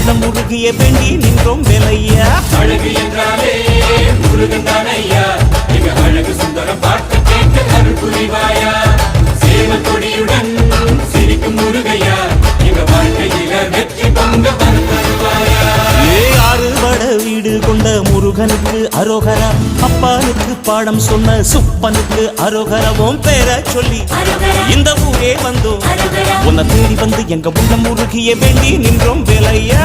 உள்ளம் முருகிய வேண்டி நின்றோம் வேலையா. அழகு என்றாலே முருகன் தானையா, எங்க அழகு சுந்தரம் பாட்டு கேட்டு அருள் புரிவாயா. சேவல் கொடியுடன் சிரிக்கும் முருகையா, எங்க வாழ்க்கையில வெற்றி பொங்க தருவாயா. ஆறுபட வீடு கொண்ட முருகனுக்கு அரோகரா, அப்பானுக்கு பாடம் சொன்ன சுப்பனுக்கு அரோகரவும் பேர சொல்லி இந்த ஊரே வந்தோம். உன்னை தேடி வந்து எங்க உள்ளம் முருகிய வேண்டி நின்றோம் வேலையா.